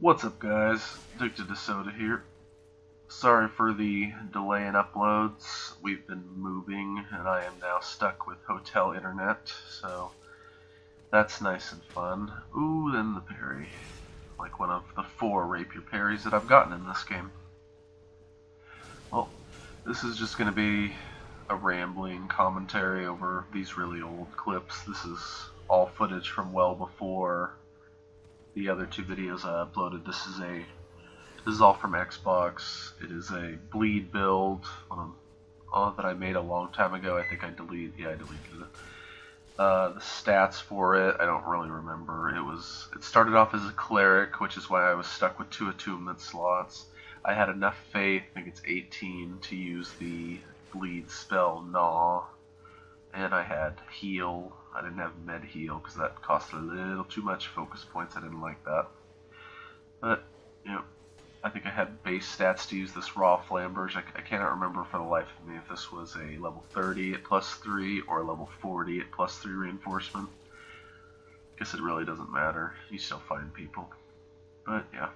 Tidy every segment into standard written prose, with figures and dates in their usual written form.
What's up, guys? Addicted to Soda here. Sorry for the delay in uploads. We've been moving and I am now stuck with hotel internet, so that's nice and fun. Ooh, then the parry. Like one of the 4 rapier parries that I've gotten in this game. Well, this is just going to be a rambling commentary over these really old clips. This is all footage from well before the other 2 videos I uploaded. This is all from Xbox. It is a bleed build that I made a long time ago. I think I deleted it. The stats for it, I don't really remember. It started off as a cleric, which is why I was stuck with 2 attunement slots. I had enough faith, I think it's 18, to use the bleed spell Gnaw, and I had heal. I didn't have med heal because that cost a little too much focus points. I didn't like that. But, I think I had base stats to use this raw flamberge. I cannot remember for the life of me if this was a level 30 at +3 or a level 40 at +3 reinforcement. Guess it really doesn't matter. You still find people. But yeah.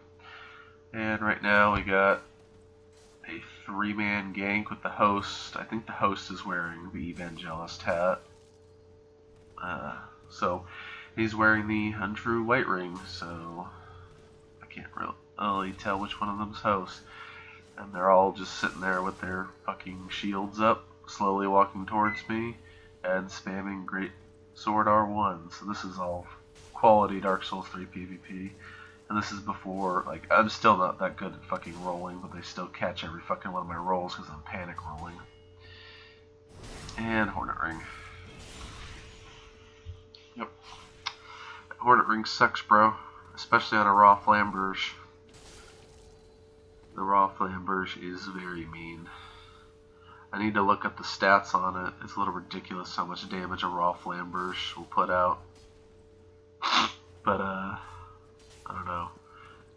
And right now we got a 3-man gank with the host. I think the host is wearing the Evangelist hat. So he's wearing the Untrue White Ring, so I can't really tell which one of them's host. And they're all just sitting there with their fucking shields up, slowly walking towards me, and spamming Great Sword R1. So this is all quality Dark Souls 3 PvP. And this is before, like, I'm still not that good at fucking rolling, but they still catch every fucking one of my rolls because I'm panic rolling. And Hornet Ring. Yep. Hornet Ring sucks, bro. Especially on a raw flamberge. The raw flamberge is very mean. I need to look up the stats on it. It's a little ridiculous how much damage a raw flamberge will put out. But, I don't know.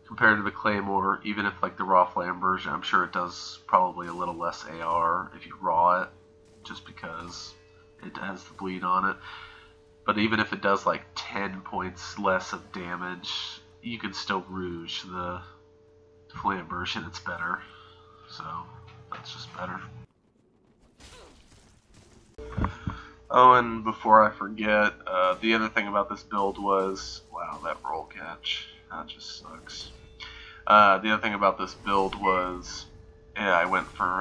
Compared to the Claymore, even if like the raw flamberge, I'm sure it does probably a little less AR if you raw it, just because it has the bleed on it. But even if it does like 10 points less of damage, you can still rouge the flamberge and it's better. So that's just better. Oh, and before I forget, the other thing about this build was, wow, that roll catch, that just sucks. The other thing about this build was, yeah, I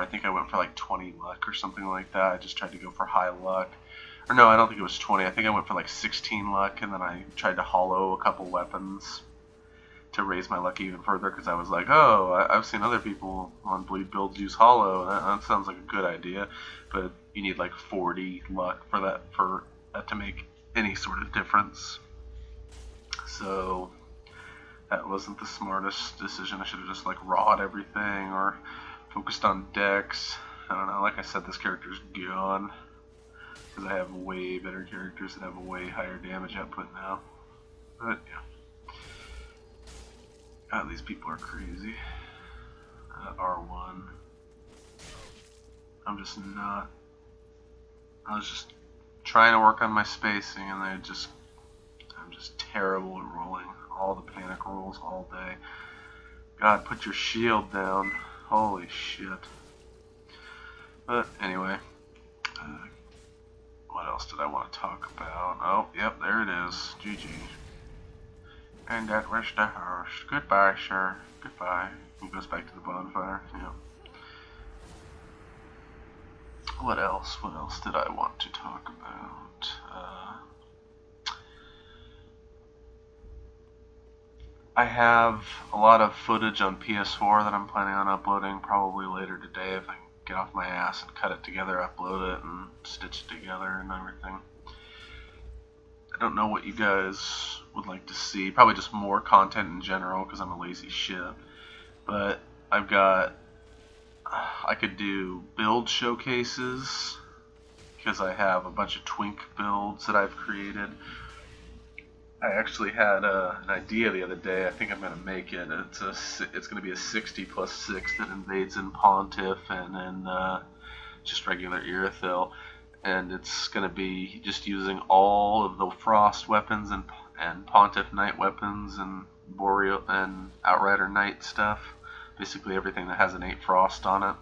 think I went for like 20 luck or something like that. I just tried to go for high luck. Or no, I don't think it was 20. I think I went for like 16 luck, and then I tried to hollow a couple weapons to raise my luck even further, because I was like, oh, I've seen other people on bleed builds use hollow. That sounds like a good idea, but you need like 40 luck for that to make any sort of difference. So that wasn't the smartest decision. I should have just like rawed everything or focused on dex. I don't know. Like I said, this character's gone because I have way better characters that have a way higher damage output now. But yeah. God, these people are crazy. R1. I was just trying to work on my spacing, and I'm just terrible at rolling. All the panic rolls all day. God, put your shield down. Holy shit. But anyway, what else did I want to talk about? Oh, yep, there it is. GG. And that was the host. Goodbye, sir. Goodbye. He goes back to the bonfire. Yeah. What else? What else did I want to talk about? I have a lot of footage on PS4 that I'm planning on uploading probably later today if I can get off my ass and cut it together, upload it, and stitch it together and everything. I don't know what you guys would like to see. Probably just more content in general because I'm a lazy shit. But I could do build showcases because I have a bunch of twink builds that I've created. I actually had an idea the other day. I think I'm going to make it. It's going to be a 60+6 that invades in Pontiff and then just regular Irithyll. And it's going to be just using all of the Frost weapons and Pontiff Knight weapons and Boreal and Outrider Knight stuff. Basically everything that has innate frost on it.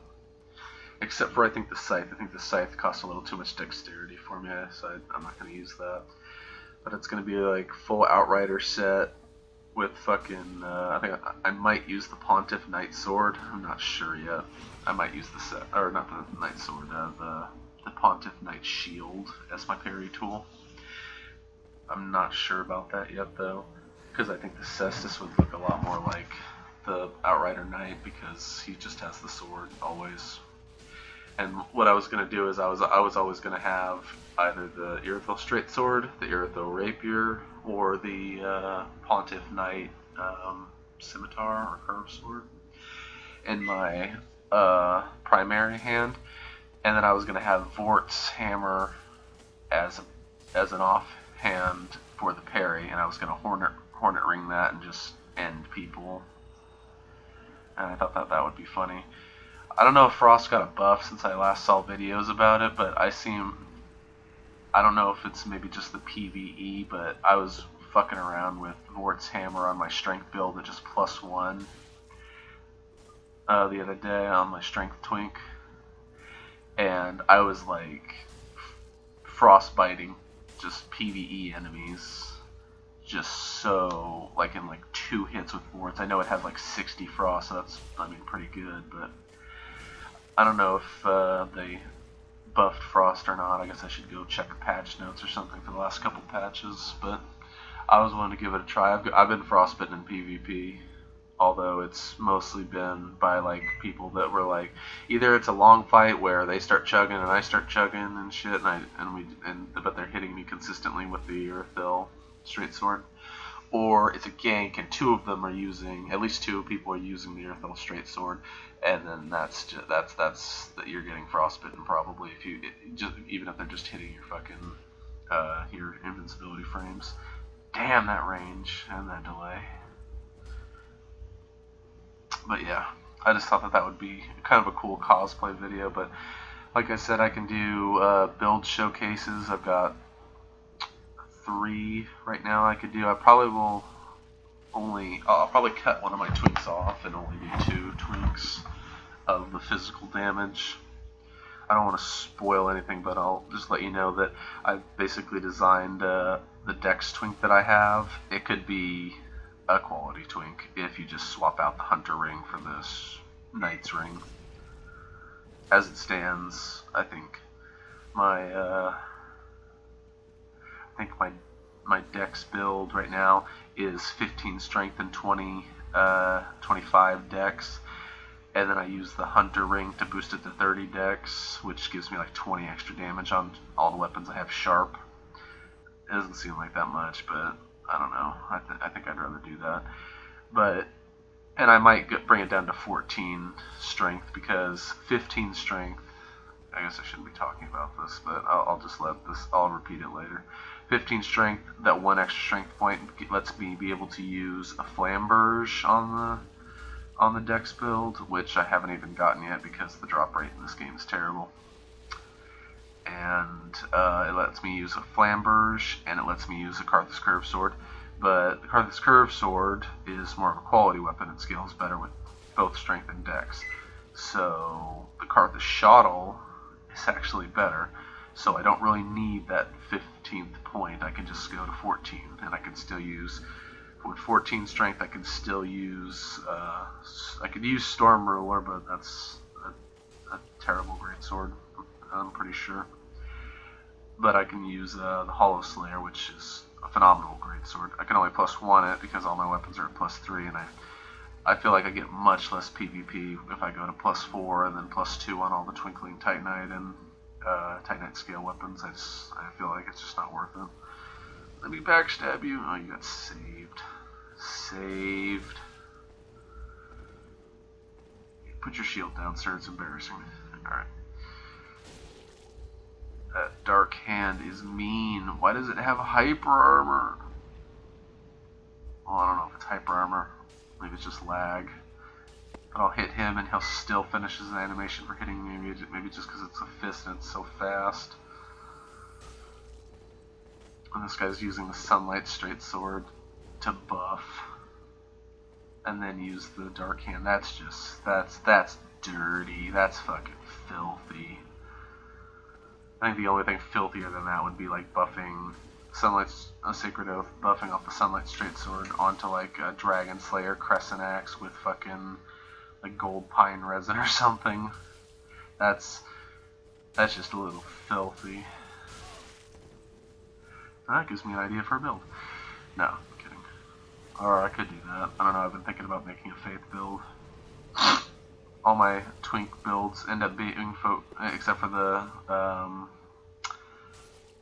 Except for I think the scythe. I think the scythe costs a little too much dexterity for me, so I'm not going to use that. But it's going to be like full Outrider set with fucking, I think I might use the Pontiff Knight Sword. I'm not sure yet. I might use the set, or not the Knight Sword, the Pontiff Knight Shield as my parry tool. I'm not sure about that yet though, because I think the Cestus would look a lot more like the Outrider Knight because he just has the sword always. And what I was going to do is I was always going to have either the Irithyll Straight Sword, the Irithyll Rapier, or the Pontiff Knight Scimitar or Curved Sword in my primary hand, and then I was going to have Vort's Hammer as an offhand for the parry, and I was going to Hornet Ring that and just end people. And I thought that would be funny. I don't know if Frost got a buff since I last saw videos about it, but I don't know if it's maybe just the PvE, but I was fucking around with Vort's Hammer on my strength build at just +1 the other day on my strength twink, and I was like frostbiting just PvE enemies just so, like in like 2 hits with Vort's. I know it has like 60 frost, so that's, I mean, pretty good, but I don't know if they buffed Frost or not. I guess I should go check patch notes or something for the last couple patches, but I was willing to give it a try. I've been frostbitten in PvP, although it's mostly been by like people that were like, either it's a long fight where they start chugging and I start chugging and shit, but they're hitting me consistently with the Irithyll Straight Sword, or it's a gank and at least 2 people are using the Irithyll Straight Sword, and then that's you're getting frostbitten probably even if they're just hitting your fucking your invincibility frames. Damn, that range and that delay. But yeah, I just thought that would be kind of a cool cosplay video. But like I said, I can do build showcases. I've got 3 right now I could do. I'll probably cut one of my twinks off and only do 2 twinks of the physical damage. I don't want to spoil anything, but I'll just let you know that I've basically designed the Dex twink that I have. It could be a quality twink if you just swap out the Hunter ring for this Knight's ring. As it stands, I think my Dex build right now is 15 strength and 25 Dex, and then I use the Hunter ring to boost it to 30 Dex, which gives me like 20 extra damage on all the weapons I have sharp. It doesn't seem like that much, but I don't know. I think I'd rather do that. And I might bring it down to 14 strength, because 15 strength, I guess I shouldn't be talking about this, but I'll repeat it later. 15 strength, that 1 extra strength point lets me be able to use a Flamberge on the Dex build, which I haven't even gotten yet because the drop rate in this game is terrible. And it lets me use a Flamberge, and it lets me use a Karthus Curved Sword. But the Karthus Curved Sword is more of a quality weapon. It scales better with both strength and Dex. So the Karthus Shottle is actually better. So I don't really need that 15th point. I can just go to 14, and I can still use, with 14 strength, I can still use, I could use Storm Ruler, but that's a terrible greatsword, I'm pretty sure. But I can use the Hollow Slayer, which is a phenomenal greatsword. I can only +1 it because all my weapons are at +3, and I feel like I get much less PvP if I go to +4 and then +2 on all the Twinkling Titanite and Titanite scale weapons. I feel like it's just not worth it. Let me backstab you. Oh, you got saved. Saved. Put your shield down, sir. It's embarrassing. Alright. That Dark Hand is mean. Why does it have hyper armor? Well, I don't know if it's hyper armor. Maybe it's just lag. But I'll hit him and he'll still finish his animation for hitting me. Maybe just because it's a fist and it's so fast. And this guy's using the Sunlight Straight Sword to buff. and then use the dark hand. That's just that's dirty. That's fucking filthy. I think the only thing filthier than that would be like buffing Sunlight's a Sacred Oath, buffing off the Sunlight Straight Sword onto like a Dragon Slayer Crescent Axe with fucking like gold pine resin or something. That's just a little filthy. That gives me an idea for a build. No, I'm kidding. Or I could do that. I don't know, I've been thinking about making a Faith build. All my Twink builds end up being except for the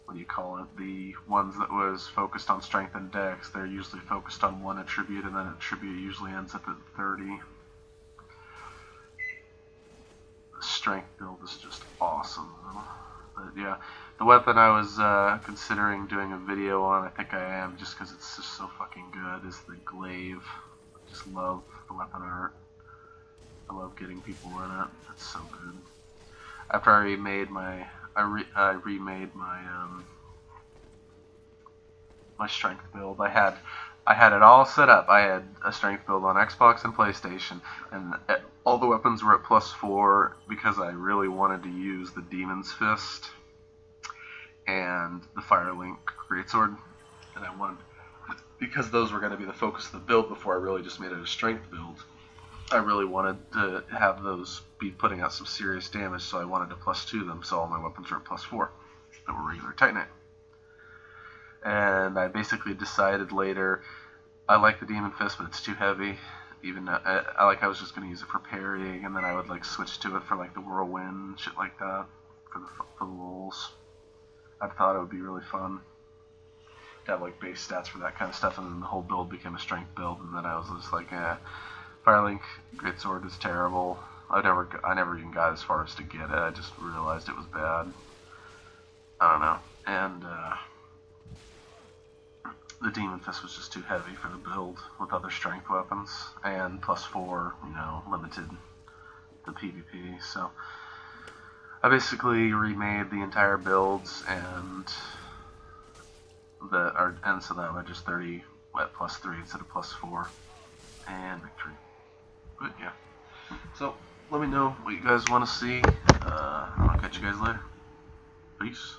what do you call it? The ones that was focused on strength and dex. They're usually focused on one attribute, and then attribute usually ends up at 30. The strength build is just awesome. But yeah, the weapon I was considering doing a video on, I think I am, just because it's just so fucking good, is the Glaive. I just love the weapon art. I love getting people in it. It's so good. After I remade my my strength build, I had it all set up. I had a strength build on Xbox and PlayStation, and all the weapons were at +4 because I really wanted to use the Demon's Fist and the Firelink Greatsword, and I wanted, because those were going to be the focus of the build before I really just made it a strength build. I really wanted to have those be putting out some serious damage, so I wanted to +2 them, so all my weapons were at +4 that were regular Titanite. And I basically decided later, I like the Demon Fist, but it's too heavy. Even I was just going to use it for parrying, and then I would like switch to it for like the Whirlwind and shit like that for the lulz. I thought it would be really fun to have like base stats for that kind of stuff, and then the whole build became a strength build, and then I was just like, Firelink Greatsword is terrible. I never even got as far as to get it. I just realized it was bad. I don't know. And the Demon Fist was just too heavy for the build with other strength weapons, and +4, limited the PvP. So I basically remade the entire builds, and so that was just 30 at +3 instead of +4, and victory. But yeah, so let me know what you guys want to see. I'll catch you guys later. Peace.